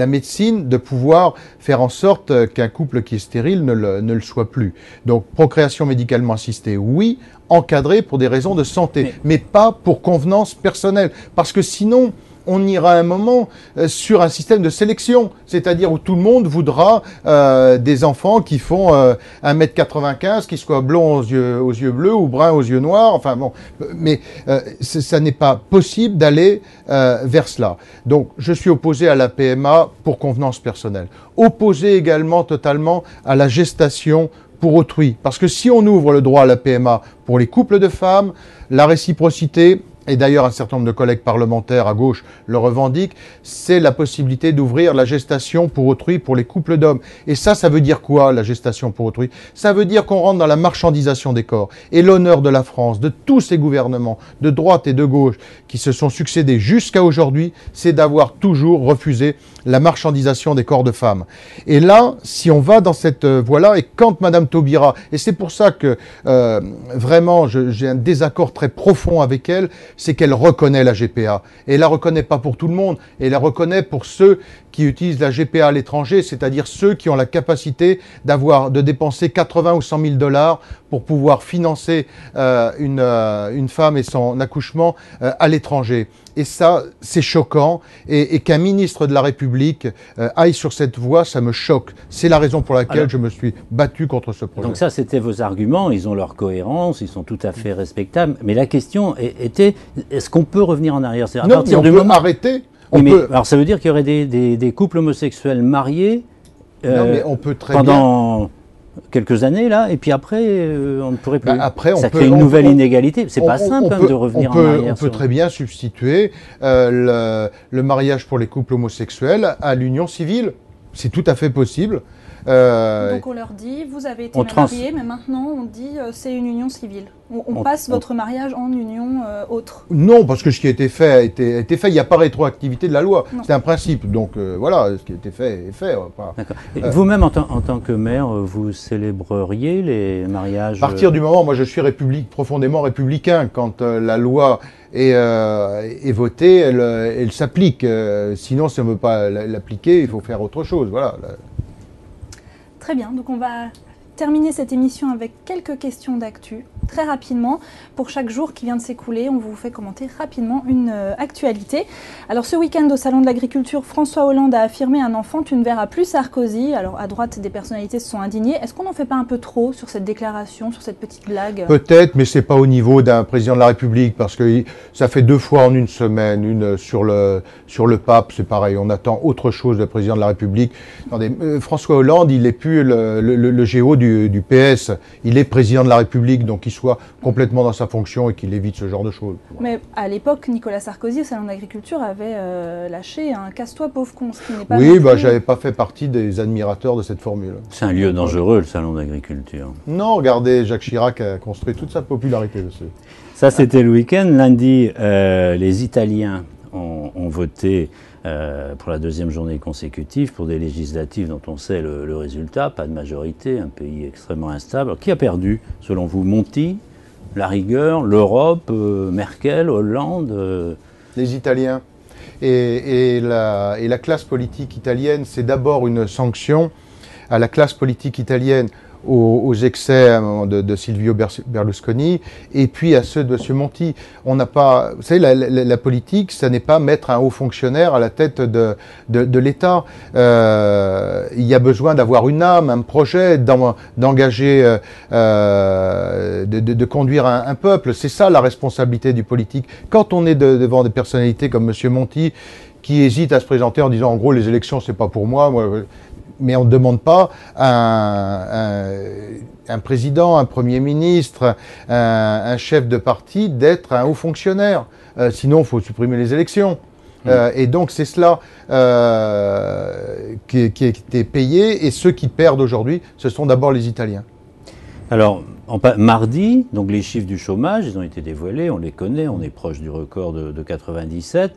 médecine, de pouvoir faire en sorte qu'un couple qui est stérile ne le soit plus. Donc, procréation médicalement assistée, oui, encadrée pour des raisons de santé, mais pas pour convenance personnelle. Parce que sinon, on ira à un moment sur un système de sélection, c'est-à-dire où tout le monde voudra des enfants qui font 1m95, qui soient blonds aux yeux bleus ou bruns aux yeux noirs, enfin bon, mais ça n'est pas possible d'aller vers cela. Donc je suis opposé à la PMA pour convenance personnelle. Opposé également totalement à la gestation pour autrui, parce que si on ouvre le droit à la PMA pour les couples de femmes, la réciprocité, et d'ailleurs un certain nombre de collègues parlementaires à gauche le revendiquent, c'est la possibilité d'ouvrir la gestation pour autrui pour les couples d'hommes. Et ça veut dire quoi, la gestation pour autrui? Ça veut dire qu'on rentre dans la marchandisation des corps. Et l'honneur de la France, de tous ces gouvernements, de droite et de gauche, qui se sont succédés jusqu'à aujourd'hui, c'est d'avoir toujours refusé la marchandisation des corps de femmes. Et là, si on va dans cette voie-là, et quand Madame Taubira, et c'est pour ça que vraiment j'ai un désaccord très profond avec elle, c'est qu'elle reconnaît la GPA. Et elle la reconnaît pas pour tout le monde, et elle la reconnaît pour ceux qui utilisent la GPA à l'étranger, c'est-à-dire ceux qui ont la capacité de dépenser 80 ou 100 000 $ pour pouvoir financer une femme et son accouchement à l'étranger. Et ça, c'est choquant. Et qu'un ministre de la République aille sur cette voie, ça me choque. C'est la raison pour laquelle je me suis battu contre ce projet. Donc ça, c'était vos arguments. Ils ont leur cohérence, ils sont tout à fait respectables. Mais la question était, est-ce qu'on peut revenir en arrière? Non, mais on peut arrêter. Alors ça veut dire qu'il y aurait des couples homosexuels mariés non, mais on peut très pendant quelques années, là, et puis après, on ne pourrait plus. Après, ça crée une nouvelle inégalité. C'est pas simple de revenir en arrière. On peut très bien substituer le mariage pour les couples homosexuels à l'union civile. C'est tout à fait possible. Donc on leur dit, vous avez été mariés, mais maintenant on dit c'est une union civile. On passe votre mariage en union autre? Non, parce que ce qui a été fait a été fait. Il n'y a pas rétroactivité de la loi. C'est un principe. Donc voilà, ce qui a été fait est fait. D'accord. Vous-même, en tant que maire, vous célébreriez les mariages? À partir du moment, moi je suis profondément républicain. Quand la loi est votée, elle s'applique. Sinon, si on ne veut pas l'appliquer, il faut faire autre chose. Voilà. Très bien. Donc on va terminer cette émission avec quelques questions d'actu, très rapidement. Pour chaque jour qui vient de s'écouler, on vous fait commenter rapidement une actualité. Alors ce week-end au Salon de l'Agriculture, François Hollande a affirmé un enfant, tu ne verras plus Sarkozy. Alors à droite, des personnalités se sont indignées. Est-ce qu'on n'en fait pas un peu trop sur cette déclaration, sur cette petite blague? Peut-être, mais c'est pas au niveau d'un président de la République, parce que ça fait 2 fois en une semaine, une sur le pape, c'est pareil. On attend autre chose du président de la République. Attendez, François Hollande, il n'est plus le géo du PS, il est président de la République, donc qu'il soit complètement dans sa fonction et qu'il évite ce genre de choses. Mais à l'époque, Nicolas Sarkozy, au Salon de l'Agriculture, avait lâché un « casse-toi, pauvre con », ce qui n'est pas... Oui, j'avais pas fait partie des admirateurs de cette formule. C'est un lieu dangereux, le Salon d'Agriculture. Non, regardez, Jacques Chirac a construit toute sa popularité dessus. Ça, c'était le week-end. Lundi, les Italiens ont voté pour la 2e journée consécutive, pour des législatives dont on sait le résultat, pas de majorité, un pays extrêmement instable. Alors, qui a perdu, selon vous? Monti, la rigueur, l'Europe, Merkel, Hollande Les Italiens. Et la classe politique italienne, c'est d'abord une sanction à la classe politique italienne, aux excès de Silvio Berlusconi, et puis à ceux de M. Monti. On n'a pas, vous savez, la politique, ça n'est pas mettre un haut fonctionnaire à la tête de l'État. Il y a besoin d'avoir une âme, un projet, d'engager, de conduire un peuple. C'est ça la responsabilité du politique. Quand on est devant des personnalités comme M. Monti, qui hésitent à se présenter en disant en gros les élections c'est pas pour moi, mais on ne demande pas à un président, un premier ministre, un chef de parti d'être un haut fonctionnaire. Sinon, il faut supprimer les élections. Et donc, c'est cela qui était payé. Et ceux qui perdent aujourd'hui, ce sont d'abord les Italiens. Alors, mardi, donc les chiffres du chômage, ils ont été dévoilés, on les connaît, on est proche du record de 97.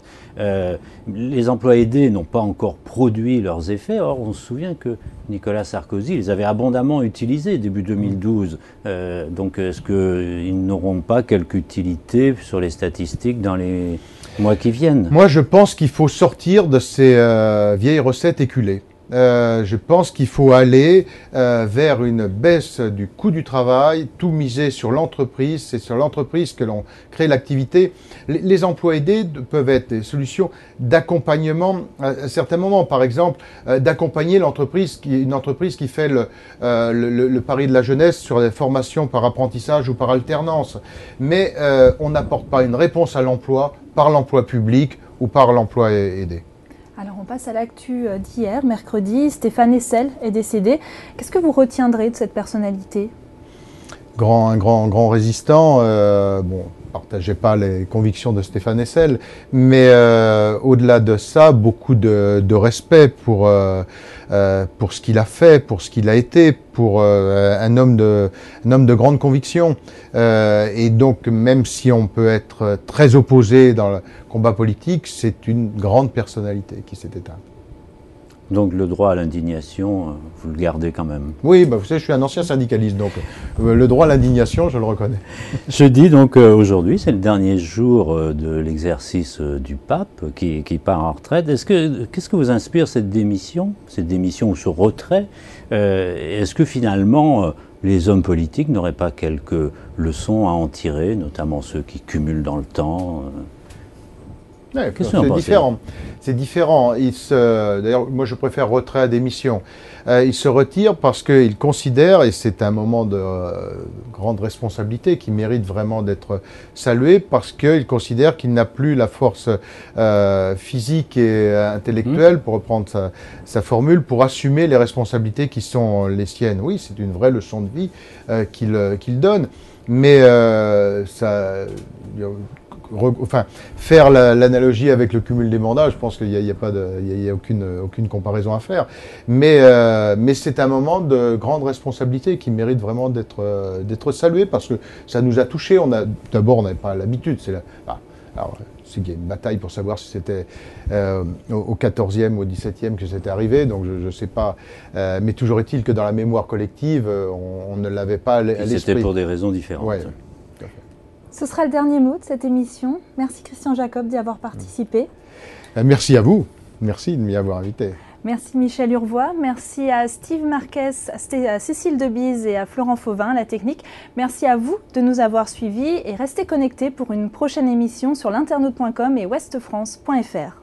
Les emplois aidés n'ont pas encore produit leurs effets. Or, on se souvient que Nicolas Sarkozy les avait abondamment utilisés début 2012. Donc, est-ce qu'ils n'auront pas quelque utilité sur les statistiques dans les mois qui viennent? Moi, je pense qu'il faut sortir de ces vieilles recettes éculées. Je pense qu'il faut aller vers une baisse du coût du travail, tout miser sur l'entreprise. C'est sur l'entreprise que l'on crée l'activité. Les emplois aidés peuvent être des solutions d'accompagnement à certains moments. Par exemple, d'accompagner une entreprise qui fait le pari de la jeunesse sur des formations par apprentissage ou par alternance. Mais on n'apporte pas une réponse à l'emploi par l'emploi public ou par l'emploi aidé. Alors on passe à l'actu d'hier, mercredi. Stéphane Hessel est décédé. Qu'est-ce que vous retiendrez de cette personnalité? Un grand résistant. Bon, partageait pas les convictions de Stéphane Hessel, mais au-delà de ça, beaucoup de respect pour ce qu'il a fait, pour ce qu'il a été, pour un homme de grande conviction. Et donc, même si on peut être très opposé dans le combat politique, c'est une grande personnalité qui s'est éteinte. Donc le droit à l'indignation, vous le gardez quand même? Oui, vous savez, je suis un ancien syndicaliste, donc le droit à l'indignation, je le reconnais. Jeudi, donc aujourd'hui, c'est le dernier jour de l'exercice du pape qui part en retraite. Qu'est-ce que vous inspire cette démission ou ce retrait? Est-ce que finalement, les hommes politiques n'auraient pas quelques leçons à en tirer, notamment ceux qui cumulent dans le temps? Ouais, c'est différent. C'est différent. D'ailleurs, moi je préfère retrait à démission. Il se retire parce qu'il considère, et c'est un moment de grande responsabilité qui mérite vraiment d'être salué, parce qu'il considère qu'il n'a plus la force physique et intellectuelle, pour reprendre sa formule, pour assumer les responsabilités qui sont les siennes. Oui, c'est une vraie leçon de vie qu'il donne. Mais faire l'analogie avec le cumul des mandats, je pense qu'il n'y a aucune comparaison à faire. Mais c'est un moment de grande responsabilité qui mérite vraiment d'être salué parce que ça nous a touchés. D'abord, on n'avait pas l'habitude. C'est qu'il y a une bataille pour savoir si c'était au 14e ou au 17e que c'était arrivé, donc je ne sais pas. Mais toujours est-il que dans la mémoire collective, on ne l'avait pas à l'esprit. C'était pour des raisons différentes. Ouais. Ce sera le dernier mot de cette émission. Merci Christian Jacob d'y avoir participé. Merci à vous. Merci de m'y avoir invité. Merci Michel Urvois, merci à Steve Marquez, à Cécile Debise et à Florent Fauvin, la technique. Merci à vous de nous avoir suivis et restez connectés pour une prochaine émission sur l'internaute.com et ouestfrance.fr.